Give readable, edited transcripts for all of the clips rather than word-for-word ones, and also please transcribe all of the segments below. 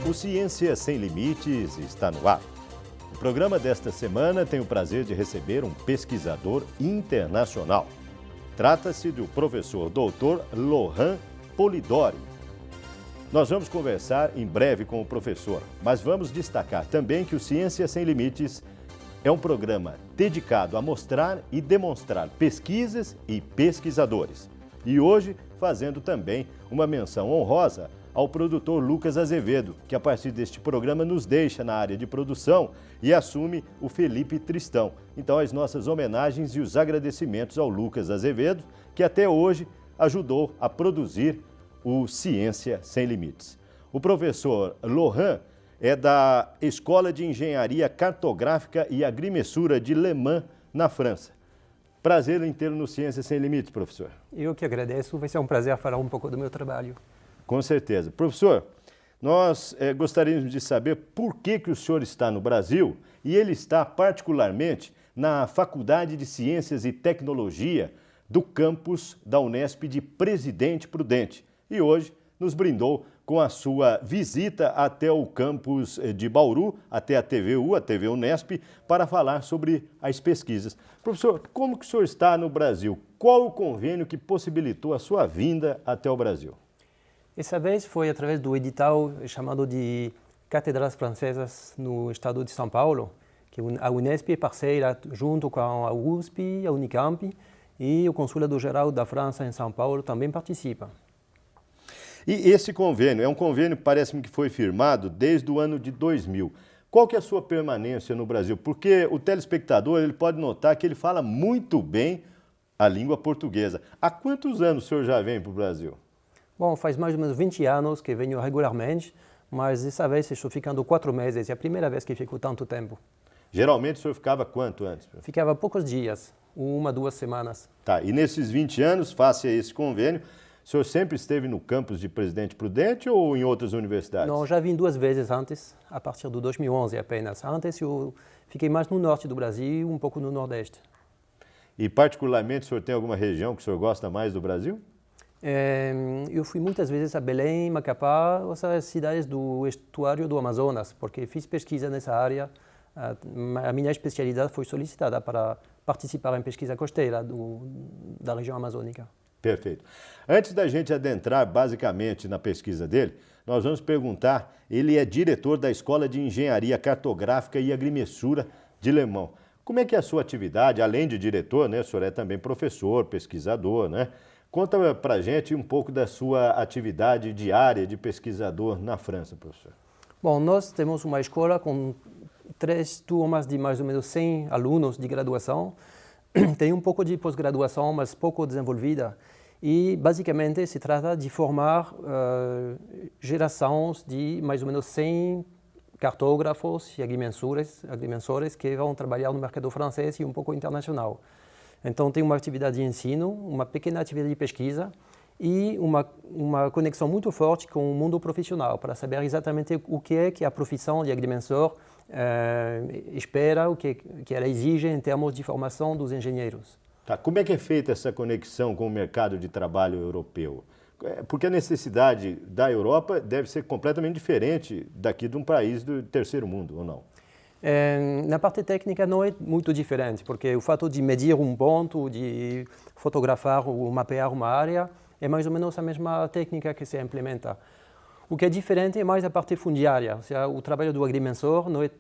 O Ciência Sem Limites está no ar. O programa desta semana tem o prazer de receber um pesquisador internacional. Trata-se do professor Dr. Laurent Polidori. Nós vamos conversar em breve com o professor, mas vamos destacar também que o Ciência Sem Limites é um programa dedicado a mostrar e demonstrar pesquisas e pesquisadores. E hoje fazendo também uma menção honrosa ao produtor Lucas Azevedo, que a partir deste programa nos deixa na área de produção e assume o Felipe Tristão. Então, as nossas homenagens e os agradecimentos ao Lucas Azevedo, que até hoje ajudou a produzir o Ciência Sem Limites. O professor Laurent é da Escola de Engenharia Cartográfica e Agrimensura de Le Mans, na França. Prazer em tê-lo no Ciência Sem Limites, professor. Eu que agradeço, vai ser um prazer falar um pouco do meu trabalho. Com certeza. Professor, nós gostaríamos de saber por que o senhor está no Brasil e ele está particularmente na Faculdade de Ciências e Tecnologia do campus da Unesp de Presidente Prudente. E hoje nos brindou com a sua visita até o campus de Bauru, até a TVU, a TV Unesp, para falar sobre as pesquisas. Professor, como que o senhor está no Brasil? Qual o convênio que possibilitou a sua vinda até o Brasil? Essa vez foi através do edital chamado de Cátedras Francesas no estado de São Paulo, que a Unesp é parceira junto com a USP, a Unicamp e o Consulado-Geral da França em São Paulo também participa. E esse convênio, é um convênio que parece-me que foi firmado desde o ano de 2000. Qual que é a sua permanência no Brasil? Porque o telespectador ele pode notar que ele fala muito bem a língua portuguesa. Há quantos anos o senhor já vem para o Brasil? Bom, faz mais ou menos 20 anos que venho regularmente, mas dessa vez estou ficando 4 meses, é a primeira vez que fico tanto tempo. Geralmente o senhor ficava quanto antes? Ficava poucos dias, 1, 2 semanas. Tá, e nesses 20 anos, face a esse convênio, o senhor sempre esteve no campus de Presidente Prudente ou em outras universidades? Não, já vim 2 vezes antes, a partir de 2011 apenas. Antes eu fiquei mais no norte do Brasil, um pouco no nordeste. E particularmente o senhor tem alguma região que o senhor gosta mais do Brasil? Eu fui muitas vezes a Belém, Macapá, essas cidades do estuário do Amazonas, porque fiz pesquisa nessa área. A minha especialidade foi solicitada para participar em pesquisa costeira da região amazônica. Perfeito. Antes da gente adentrar basicamente na pesquisa dele, nós vamos perguntar, ele é diretor da Escola de Engenharia Cartográfica e Agrimensura de Le Mans. Como é que é a sua atividade, além de diretor, né? O senhor é também professor, pesquisador, né? Conta pra gente um pouco da sua atividade diária de pesquisador na França, professor. Bom, nós temos uma escola com 3 turmas de mais ou menos 100 alunos de graduação. Tem um pouco de pós-graduação, mas pouco desenvolvida. E, basicamente, se trata de formar gerações de mais ou menos 100 cartógrafos e agrimensores que vão trabalhar no mercado francês e um pouco internacional. Então, tem uma atividade de ensino, uma pequena atividade de pesquisa e uma conexão muito forte com o mundo profissional, para saber exatamente o que a profissão de agrimensor espera, o que ela exige em termos de formação dos engenheiros. Tá. Como é que é feita essa conexão com o mercado de trabalho europeu? Porque a necessidade da Europa deve ser completamente diferente daqui de um país do terceiro mundo, ou não? Na parte técnica não é muito diferente, porque o fato de medir um ponto, de fotografar ou mapear uma área, é mais ou menos a mesma técnica que se implementa. O que é diferente é mais a parte fundiária, ou seja, o trabalho do agrimensor não é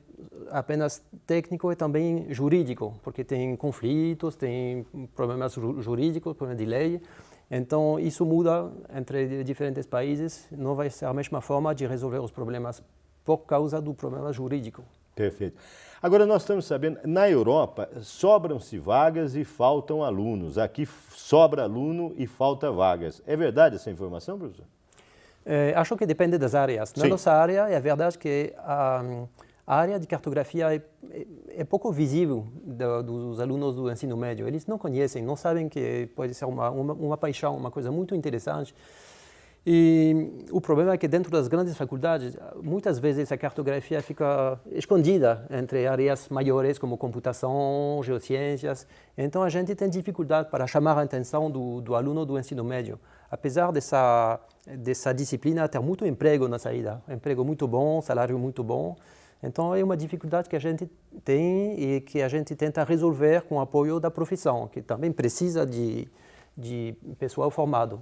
apenas técnico, é também jurídico, porque tem conflitos, tem problemas jurídicos, problemas de lei. Então, isso muda entre diferentes países, não vai ser a mesma forma de resolver os problemas por causa do problema jurídico. Perfeito. Agora, nós estamos sabendo, na Europa, sobram-se vagas e faltam alunos. Aqui sobra aluno e falta vagas. É verdade essa informação, professor? Acho que depende das áreas. Na nossa área, é verdade que a área de cartografia é pouco visível dos alunos do ensino médio. Eles não conhecem, não sabem que pode ser uma paixão, uma coisa muito interessante. E o problema é que dentro das grandes faculdades, muitas vezes a cartografia fica escondida entre áreas maiores como computação, geociências. Então a gente tem dificuldade para chamar a atenção do aluno do ensino médio. Apesar dessa disciplina ter muito emprego na saída, emprego muito bom, salário muito bom. Então é uma dificuldade que a gente tem e que a gente tenta resolver com o apoio da profissão, que também precisa de pessoal formado.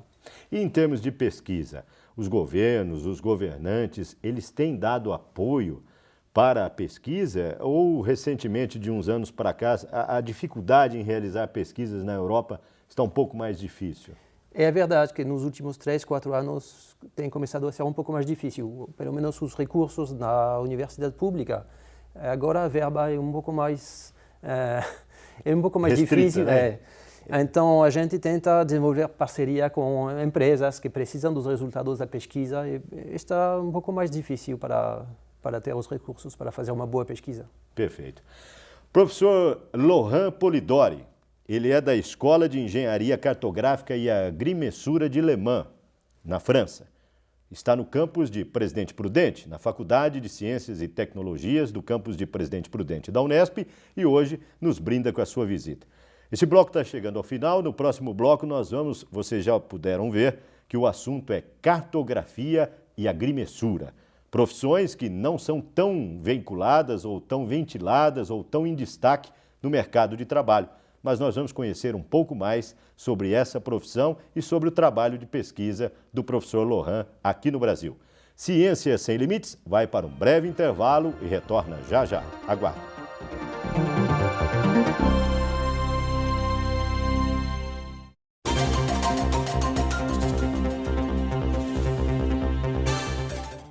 E em termos de pesquisa, os governos, os governantes, eles têm dado apoio para a pesquisa ou recentemente, de uns anos para cá, a dificuldade em realizar pesquisas na Europa está um pouco mais difícil? É verdade que nos últimos 3, 4 anos tem começado a ser um pouco mais difícil, pelo menos os recursos na universidade pública. Agora a verba é um pouco mais, Restrita, difícil. Né? Então a gente tenta desenvolver parceria com empresas que precisam dos resultados da pesquisa e está um pouco mais difícil para ter os recursos para fazer uma boa pesquisa. Perfeito. Professor Laurent Polidori, ele é da Escola de Engenharia Cartográfica e Agrimensura de Le Mans, na França. Está no campus de Presidente Prudente, na Faculdade de Ciências e Tecnologias do campus de Presidente Prudente da Unesp, e hoje nos brinda com a sua visita. Esse bloco está chegando ao final. No próximo bloco vocês já puderam ver que o assunto é cartografia e agrimensura. Profissões que não são tão vinculadas ou tão ventiladas ou tão em destaque no mercado de trabalho. Mas nós vamos conhecer um pouco mais sobre essa profissão e sobre o trabalho de pesquisa do professor Laurent aqui no Brasil. Ciência Sem Limites vai para um breve intervalo e retorna já já. Aguarde.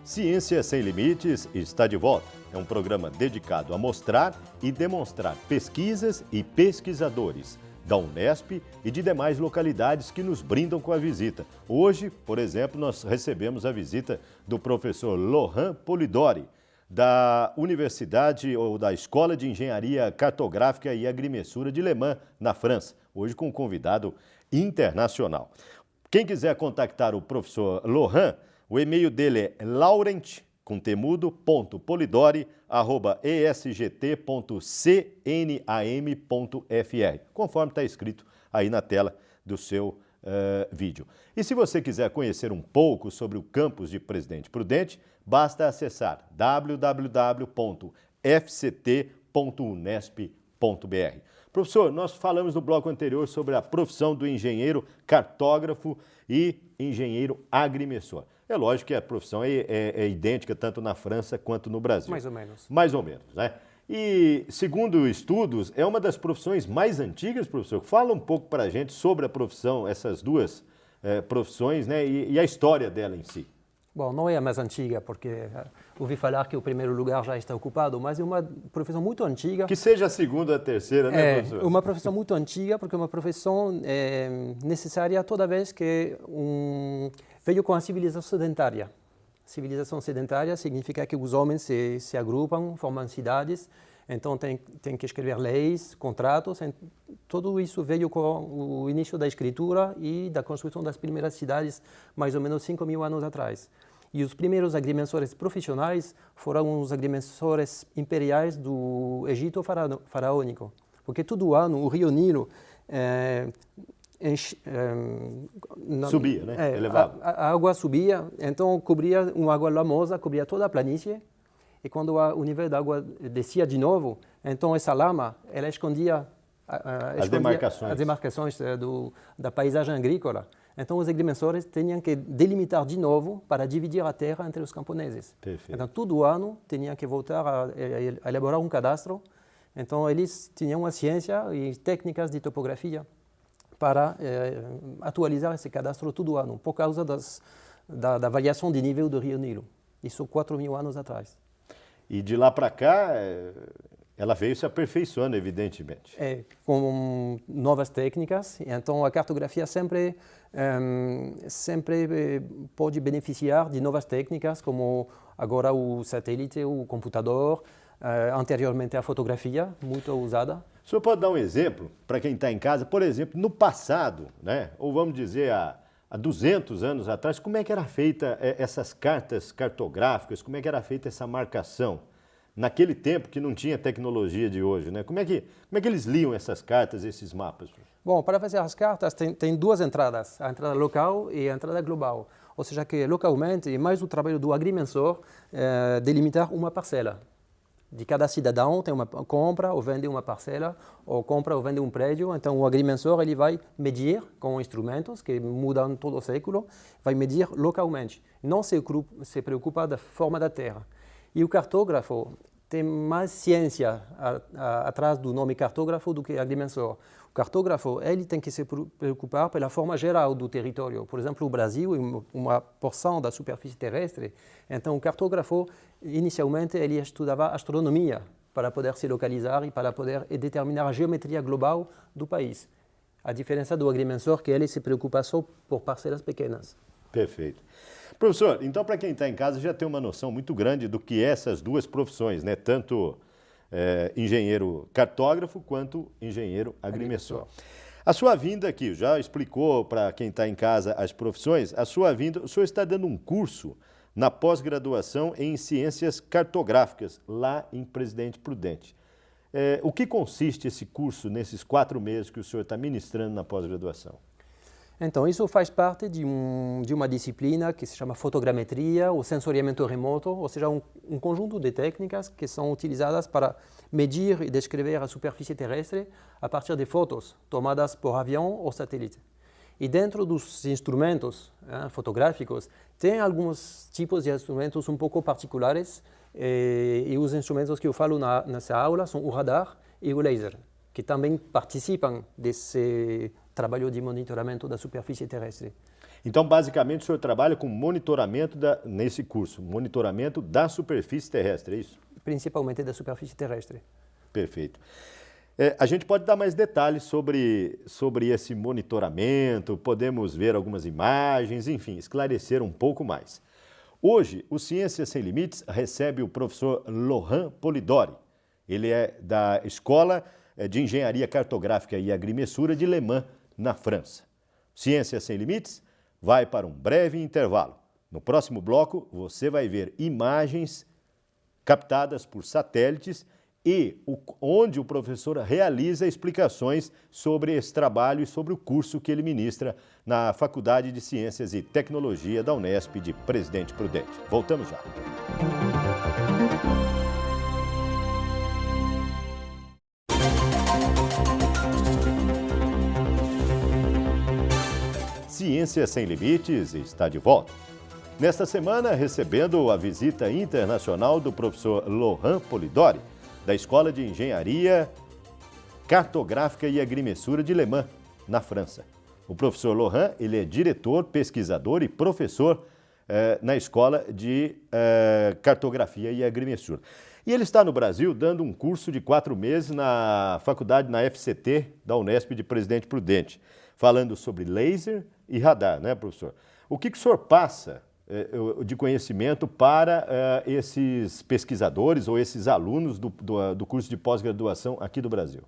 Ciência Sem Limites está de volta. É um programa dedicado a mostrar e demonstrar pesquisas e pesquisadores da Unesp e de demais localidades que nos brindam com a visita. Hoje, por exemplo, nós recebemos a visita do professor Laurent Polidori, da Universidade ou da Escola de Engenharia Cartográfica e Agrimensura de Le Mans, na França. Hoje com um convidado internacional. Quem quiser contactar o professor Laurent, o e-mail dele é laurent.polidori@esgt.cnam.fr, conforme está escrito aí na tela do seu vídeo. E se você quiser conhecer um pouco sobre o campus de Presidente Prudente, basta acessar www.fct.unesp.br. Professor, nós falamos no bloco anterior sobre a profissão do engenheiro cartógrafo e engenheiro agrimensor. É lógico que a profissão é idêntica tanto na França quanto no Brasil. Mais ou menos. Mais ou menos, né? E, segundo estudos, é uma das profissões mais antigas, professor. Fala um pouco para a gente sobre a profissão, essas duas profissões, né? E a história dela em si. Bom, não é a mais antiga, porque ouvi falar que o primeiro lugar já está ocupado, mas é uma profissão muito antiga. Que seja a segunda ou a terceira, né, professor? É uma profissão muito antiga, porque é uma profissão necessária toda vez que veio com a civilização sedentária. Civilização sedentária significa que os homens se agrupam, formam cidades, então tem que escrever leis, contratos. Tudo isso veio com o início da escritura e da construção das primeiras cidades, mais ou menos 5.000 anos atrás. E os primeiros agrimensores profissionais foram os agrimensores imperiais do Egito faraônico. Porque todo ano o rio Nilo subia, né? Elevava. A água subia, então cobria uma água lamosa, cobria toda a planície. E quando o nível da água descia de novo, então essa lama, ela escondia as demarcações da paisagem agrícola. Então os agrimensores tinham que delimitar de novo para dividir a terra entre os camponeses. Perfeito. Então todo ano tinham que voltar a elaborar um cadastro. Então eles tinham a ciência e técnicas de topografia para atualizar esse cadastro todo ano, por causa da variação de nível do rio Nilo. Isso 4.000 anos atrás. E de lá para cá, ela veio se aperfeiçoando, evidentemente. Com novas técnicas. Então, a cartografia sempre pode beneficiar de novas técnicas, como agora o satélite, o computador, anteriormente a fotografia, muito usada. O senhor pode dar um exemplo para quem está em casa? Por exemplo, no passado, né? Ou vamos dizer há há 200 anos atrás, como é que era feita essas cartas cartográficas, como é que era feita essa marcação? Naquele tempo que não tinha tecnologia de hoje, né? Como é que eles liam essas cartas, esses mapas? Bom, para fazer as cartas tem duas entradas, a entrada local e a entrada global. Ou seja, que localmente é mais o trabalho do agrimensor delimitar uma parcela. De cada cidadão tem uma compra ou vende uma parcela, ou compra ou vende um prédio. Então o agrimensor ele vai medir com instrumentos que mudam todo o século, vai medir localmente. Não se preocupa da forma da terra. E o cartógrafo tem mais ciência atrás do nome cartógrafo do que agrimensor. O cartógrafo ele tem que se preocupar pela forma geral do território. Por exemplo, o Brasil é uma porção da superfície terrestre. Então, o cartógrafo, inicialmente, ele estudava astronomia para poder se localizar e para poder determinar a geometria global do país. A diferença do agrimensor que ele se preocupa só por parcelas pequenas. Perfeito. Professor, então para quem está em casa já tem uma noção muito grande do que é essas duas profissões, né? Tanto engenheiro cartógrafo quanto engenheiro agrimensor. A sua vinda aqui, já explicou para quem está em casa as profissões, a sua vinda, o senhor está dando um curso na pós-graduação em ciências cartográficas, lá em Presidente Prudente. O que consiste esse curso nesses 4 meses que o senhor está ministrando na pós-graduação? Então, isso faz parte de uma disciplina que se chama fotogrametria ou sensoriamento remoto, ou seja, um conjunto de técnicas que são utilizadas para medir e descrever a superfície terrestre a partir de fotos tomadas por avião ou satélite. E dentro dos instrumentos fotográficos, tem alguns tipos de instrumentos um pouco particulares, e os instrumentos que eu falo nessa aula são o radar e o laser, que também participam desse trabalho de monitoramento da superfície terrestre. Então, basicamente, o senhor trabalha com monitoramento nesse curso, monitoramento da superfície terrestre, é isso? Principalmente da superfície terrestre. Perfeito. A gente pode dar mais detalhes sobre esse monitoramento, podemos ver algumas imagens, enfim, esclarecer um pouco mais. Hoje, o Ciências Sem Limites recebe o professor Laurent Polidori. Ele é da Escola de Engenharia Cartográfica e Agrimensura de Le Mans, na França. Ciências Sem Limites vai para um breve intervalo. No próximo bloco, você vai ver imagens captadas por satélites e onde o professor realiza explicações sobre esse trabalho e sobre o curso que ele ministra na Faculdade de Ciências e Tecnologia da Unesp de Presidente Prudente. Voltamos já. Ciência Sem Limites está de volta. Nesta semana, recebendo a visita internacional do professor Laurent Polidori, da Escola de Engenharia Cartográfica e Agrimensura de Le Mans, na França. O professor Laurent, ele é diretor, pesquisador e professor na Escola de Cartografia e Agrimensura. E ele está no Brasil dando um curso de 4 meses na faculdade, na FCT da Unesp de Presidente Prudente, falando sobre laser e radar, né, professor? O que o senhor passa de conhecimento para esses pesquisadores ou esses alunos do curso de pós-graduação aqui do Brasil?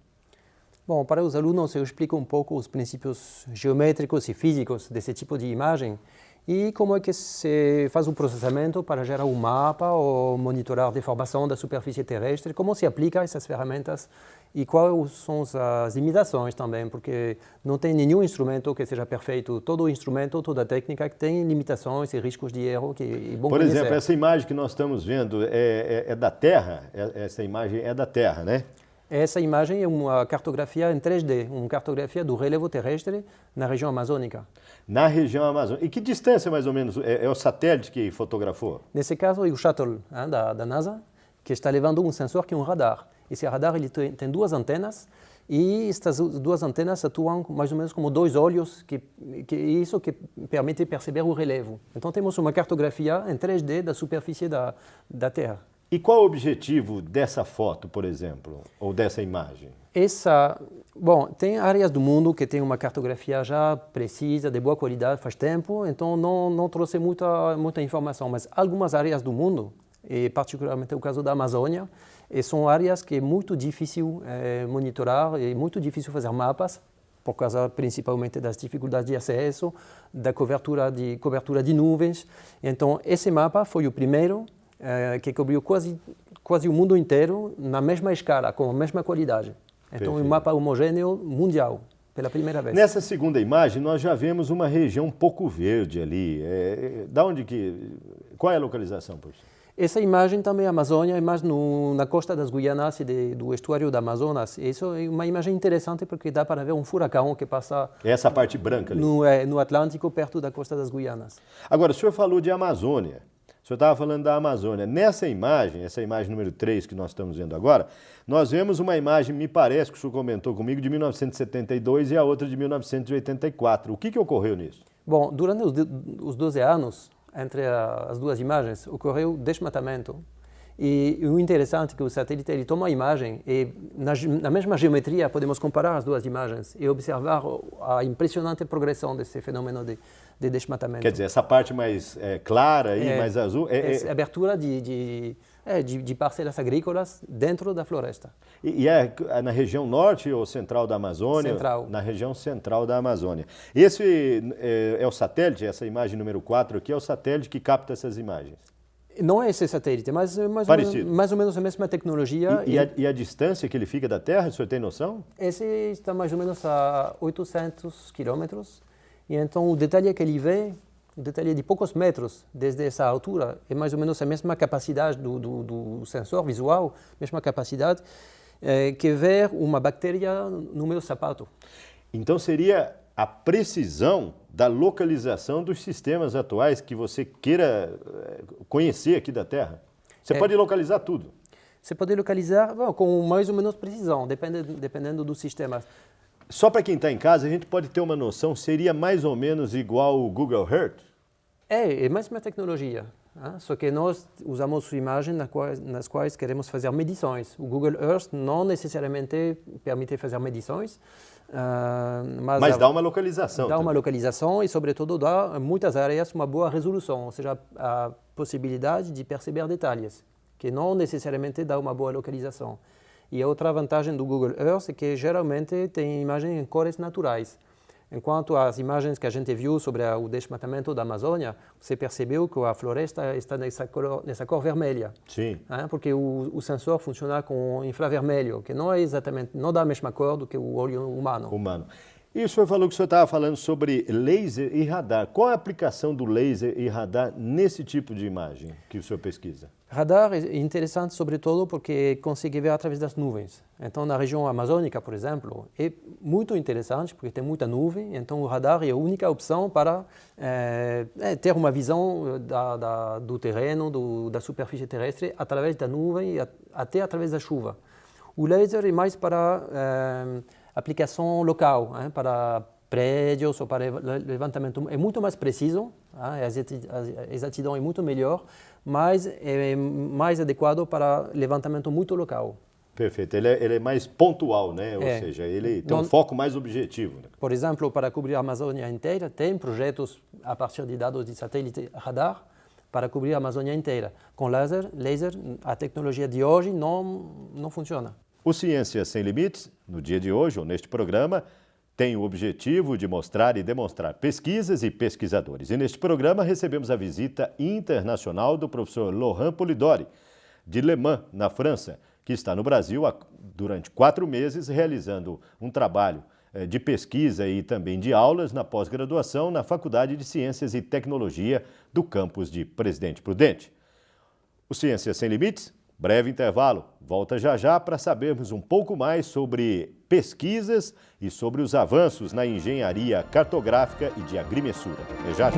Bom, para os alunos eu explico um pouco os princípios geométricos e físicos desse tipo de imagem e como é que se faz o processamento para gerar um mapa ou monitorar a deformação da superfície terrestre, como se aplica essas ferramentas e quais são as limitações também, porque não tem nenhum instrumento que seja perfeito. Todo instrumento, toda técnica tem limitações e riscos de erro que é bom Por conhecer. exemplo, essa imagem que nós estamos vendo é da Terra? Essa imagem é da Terra, né? Essa imagem é uma cartografia em 3D, uma cartografia do relevo terrestre na região amazônica. Na região amazônica. E que distância, mais ou menos, é o satélite que fotografou? Nesse caso, é o Shuttle da NASA, que está levando um sensor que é um radar. Esse radar ele tem 2 antenas e estas 2 antenas atuam mais ou menos como 2 olhos, que isso que permite perceber o relevo. Então temos uma cartografia em 3D da superfície da Terra. E qual o objetivo dessa foto, por exemplo, ou dessa imagem? Bom, tem áreas do mundo que tem uma cartografia já precisa, de boa qualidade, faz tempo, então não trouxe muita informação, mas algumas áreas do mundo, e particularmente o caso da Amazônia, são áreas que é muito difícil monitorar, é muito difícil fazer mapas por causa principalmente das dificuldades de acesso, da cobertura de nuvens. Então, esse mapa foi o primeiro que cobriu quase o mundo inteiro na mesma escala, com a mesma qualidade. Então, um mapa homogêneo mundial, pela primeira vez. Nessa segunda imagem, nós já vemos uma região um pouco verde ali. Qual é a localização, professor? Essa imagem também é a Amazônia, mas na costa das Guianas e do estuário do Amazonas. Isso é uma imagem interessante porque dá para ver um furacão que passa... Essa parte branca ali. No Atlântico, perto da costa das Guianas. Agora, o senhor falou de Amazônia. O senhor estava falando da Amazônia. Nessa imagem, essa imagem número 3 que nós estamos vendo agora, nós vemos uma imagem, me parece que o senhor comentou comigo, de 1972 e a outra de 1984. O que ocorreu nisso? Bom, durante os 12 anos, entre as duas imagens, ocorreu desmatamento. E o interessante é que o satélite ele toma a imagem e na mesma geometria podemos comparar as duas imagens e observar a impressionante progressão desse fenômeno de desmatamento. Quer dizer, essa parte mais clara e mais azul... É abertura de parcelas agrícolas dentro da floresta. E é na região norte ou central da Amazônia? Central. Na região central da Amazônia. Esse é o satélite, essa imagem número 4 aqui, é o satélite que capta essas imagens? Não é esse satélite, mas mais ou menos a mesma tecnologia. E a distância que ele fica da Terra, o senhor tem noção? Esse está mais ou menos a 800 quilômetros. E então o detalhe que ele vê, o detalhe de poucos metros desde essa altura, é mais ou menos a mesma capacidade do sensor visual, mesma capacidade que ver uma bactéria no meu sapato. Então seria a precisão da localização dos sistemas atuais que você queira conhecer aqui da Terra? Você pode localizar tudo? Você pode localizar com mais ou menos precisão, dependendo dos sistemas. Só para quem está em casa, a gente pode ter uma noção, seria mais ou menos igual o Google Earth? É a mesma tecnologia, só que nós usamos imagens nas quais queremos fazer medições. O Google Earth não necessariamente permite fazer medições, mas dá uma localização. Dá também uma localização e, sobretudo, dá em muitas áreas uma boa resolução, ou seja, a possibilidade de perceber detalhes, que não necessariamente dá uma boa localização. E a outra vantagem do Google Earth é que geralmente tem imagens em cores naturais. Enquanto as imagens que a gente viu sobre o desmatamento da Amazônia, você percebeu que a floresta está nessa cor vermelha. Sim. Porque o sensor funciona com infravermelho, que não é exatamente, não dá a mesma cor do que o olho humano. E o senhor falou que o senhor estava falando sobre laser e radar. Qual é a aplicação do laser e radar nesse tipo de imagem que o senhor pesquisa? Radar é interessante, sobretudo, porque consegue ver através das nuvens. Então, na região amazônica, por exemplo, é muito interessante, porque tem muita nuvem. Então, o radar é a única opção para ter uma visão do terreno, da superfície terrestre, através da nuvem e até através da chuva. O laser é mais para aplicação local, para prédios ou para levantamento. É muito mais preciso, a exatidão é muito melhor, mas é mais adequado para levantamento muito local. Perfeito. Ele é mais pontual, né? Ou seja, ele tem um foco mais objetivo. Né? Por exemplo, para cobrir a Amazônia inteira, tem projetos a partir de dados de satélite radar para cobrir a Amazônia inteira. Com laser, a tecnologia de hoje não funciona. O Ciência Sem Limites, no dia de hoje, ou neste programa, tem o objetivo de mostrar e demonstrar pesquisas e pesquisadores. E neste programa recebemos a visita internacional do professor Laurent Polidori, de Le Mans, na França, que está no Brasil durante 4 meses realizando um trabalho de pesquisa e também de aulas na pós-graduação na Faculdade de Ciências e Tecnologia do campus de Presidente Prudente. O Ciência Sem Limites, breve intervalo, volta já já para sabermos um pouco mais sobre pesquisas e sobre os avanços na engenharia cartográfica e de agrimensura. É já já.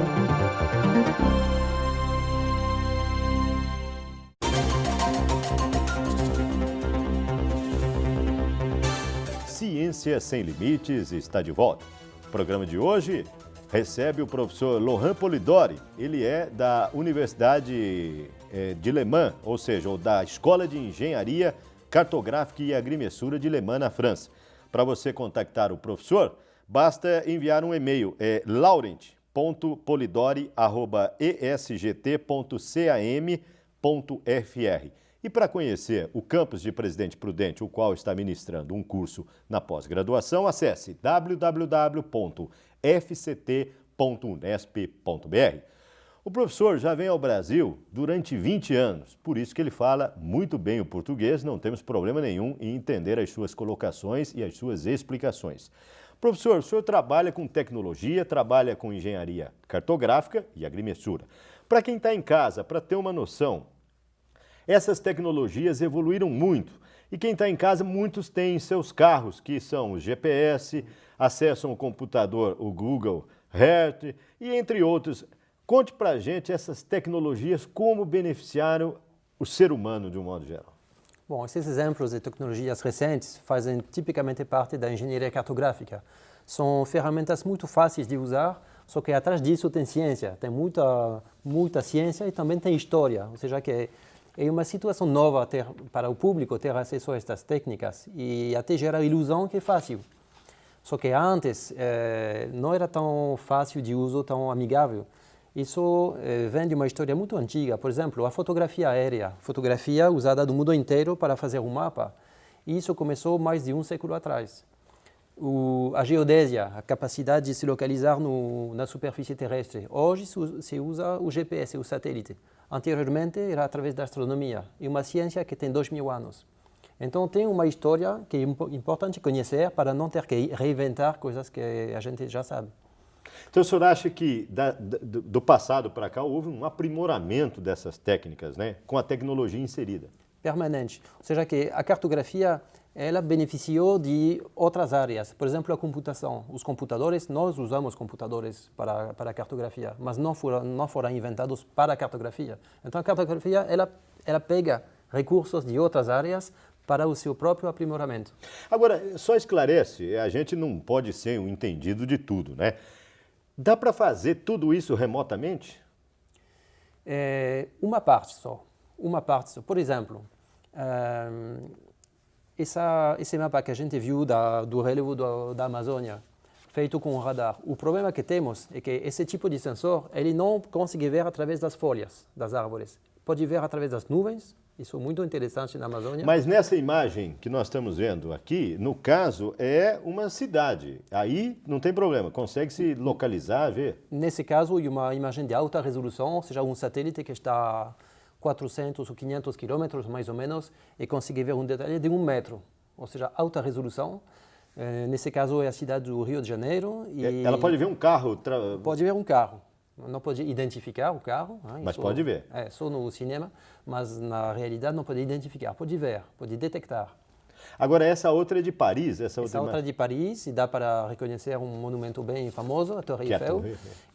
Ciência Sem Limites está de volta. O programa de hoje recebe o professor Laurent Polidori. Ele é da Universidade de Le Mans, ou seja, da Escola de Engenharia Cartográfica e Agrimensura de Le Mans, na França. Para você contactar o professor, basta enviar um e-mail, laurent.polidori@esgt.cam.fr. E para conhecer o campus de Presidente Prudente, o qual está ministrando um curso na pós-graduação, acesse www.fct.unesp.br. O professor já vem ao Brasil durante 20 anos, por isso que ele fala muito bem o português, não temos problema nenhum em entender as suas colocações e as suas explicações. Professor, o senhor trabalha com tecnologia, trabalha com engenharia cartográfica e agrimensura. Para quem está em casa, para ter uma noção, essas tecnologias evoluíram muito. E quem está em casa, muitos têm em seus carros, que são o GPS, acessam o computador, o Google Earth e entre outros. Conte para a gente essas tecnologias, como beneficiaram o ser humano de um modo geral. Bom, esses exemplos de tecnologias recentes fazem tipicamente parte da engenharia cartográfica. São ferramentas muito fáceis de usar, só que atrás disso tem ciência, tem muita ciência e também tem história, ou seja que é uma situação nova para o público ter acesso a estas técnicas e até gera a ilusão que é fácil. Só que antes não era tão fácil de uso, tão amigável. Isso vem de uma história muito antiga. Por exemplo, a fotografia aérea, fotografia usada do mundo inteiro para fazer um mapa. E isso começou mais de um século atrás. A geodésia, a capacidade de se localizar na superfície terrestre. Hoje se usa o GPS, o satélite. Anteriormente era através da astronomia, e uma ciência que tem 2000 anos. Então tem uma história que é importante conhecer para não ter que reinventar coisas que a gente já sabe. Então o senhor acha que do passado para cá houve um aprimoramento dessas técnicas, né, com a tecnologia inserida? Permanente. Ou seja que a cartografia ela beneficiou de outras áreas. Por exemplo, a computação. Os computadores, nós usamos computadores para a cartografia, mas não foram inventados para a cartografia. Então a cartografia ela pega recursos de outras áreas para o seu próprio aprimoramento. Agora, só esclarece, a gente não pode ser um entendido de tudo, né? Dá para fazer tudo isso remotamente? Uma parte só. Uma parte só. Por exemplo, esse mapa que a gente viu do relevo da Amazônia, feito com um radar, o problema que temos é que esse tipo de sensor ele não consegue ver através das folhas das árvores. Pode ver através das nuvens, isso é muito interessante na Amazônia. Mas nessa imagem que nós estamos vendo aqui, no caso, é uma cidade. Aí não tem problema, consegue se localizar, ver? Nesse caso, é uma imagem de alta resolução, ou seja, um satélite que está a 400 ou 500 quilômetros, mais ou menos, e consegue ver um detalhe de 1 metro, ou seja, alta resolução. Nesse caso, é a cidade do Rio de Janeiro. E ela pode ver um carro? Pode ver um carro. Não pode identificar o carro. Mas pode ver. Só no cinema, mas na realidade não pode identificar. Pode ver, pode detectar. Agora, essa outra é de Paris? Essa outra é de Paris, e dá para reconhecer um monumento bem famoso, a Torre Eiffel.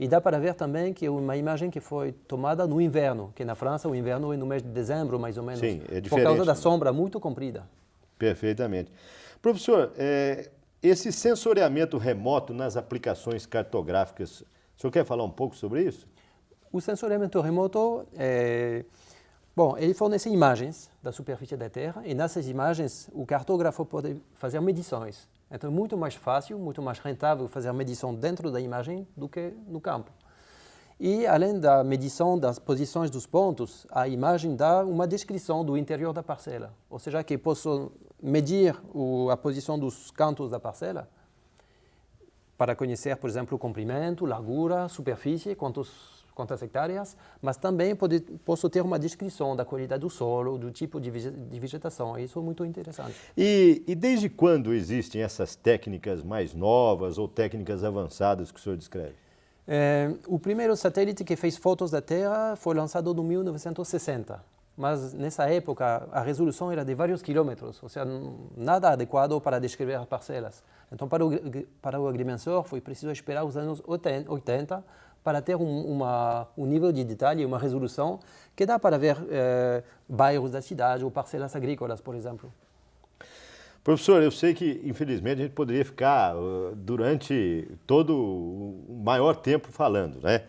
E dá para ver também que é uma imagem que foi tomada no inverno, que na França o inverno é no mês de dezembro, mais ou menos. Sim, é diferente. Por causa da sombra muito comprida. Perfeitamente. Professor, esse sensoriamento remoto nas aplicações cartográficas, o senhor quer falar um pouco sobre isso? O sensoriamento remoto, ele fornece imagens da superfície da Terra e nessas imagens o cartógrafo pode fazer medições. Então é muito mais fácil, muito mais rentável fazer medição dentro da imagem do que no campo. E além da medição das posições dos pontos, a imagem dá uma descrição do interior da parcela. Ou seja, que posso medir a posição dos cantos da parcela para conhecer, por exemplo, o comprimento, largura, superfície, quantas hectares, mas também posso ter uma descrição da qualidade do solo, do tipo de vegetação. Isso é muito interessante. E desde quando existem essas técnicas mais novas ou técnicas avançadas que o senhor descreve? O primeiro satélite que fez fotos da Terra foi lançado em 1960. Mas nessa época a resolução era de vários quilômetros, ou seja, nada adequado para descrever as parcelas. Então, para o agrimensor, foi preciso esperar os anos 80 para ter um nível de detalhe, uma resolução que dá para ver bairros da cidade ou parcelas agrícolas, por exemplo. Professor, eu sei que, infelizmente, a gente poderia ficar durante todo o maior tempo falando, né?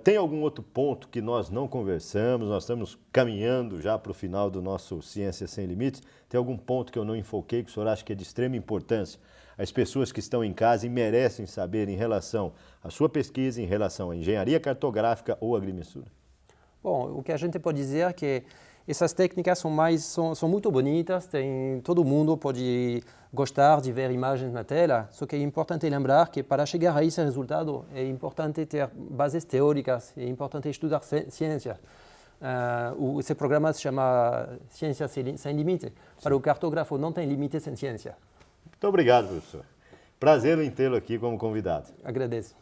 Tem algum outro ponto que nós não conversamos? Nós estamos caminhando já para o final do nosso Ciência Sem Limites. Tem algum ponto que eu não enfoquei que o senhor acha que é de extrema importância? As pessoas que estão em casa e merecem saber em relação à sua pesquisa, em relação à engenharia cartográfica ou agrimensura? Bom, o que a gente pode dizer é que Essas técnicas são muito bonitas, todo mundo pode gostar de ver imagens na tela, só que é importante lembrar que para chegar a esse resultado é importante ter bases teóricas, é importante estudar ciência. Esse programa se chama Ciência Sem Limite. Para o cartógrafo não tem limite sem ciência. Muito obrigado, professor. Prazer em tê-lo aqui como convidado. Agradeço.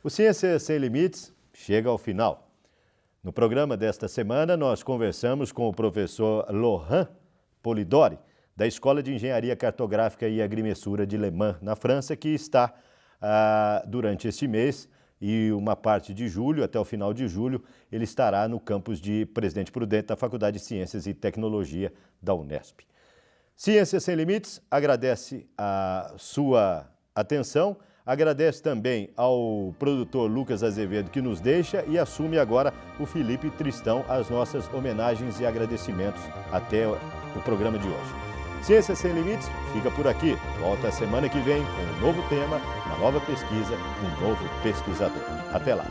O Ciência Sem Limites chega ao final. No programa desta semana, nós conversamos com o professor Laurent Polidori, da Escola de Engenharia Cartográfica e Agrimensura de Le Mans, na França, que está durante este mês e uma parte de julho, até o final de julho, ele estará no campus de Presidente Prudente da Faculdade de Ciências e Tecnologia da Unesp. Ciência Sem Limites agradece a sua atenção, agradece também ao produtor Lucas Azevedo, que nos deixa, e assume agora o Felipe Tristão as nossas homenagens e agradecimentos até o programa de hoje. Ciência Sem Limites fica por aqui. Volta a semana que vem com um novo tema, uma nova pesquisa, um novo pesquisador. Até lá!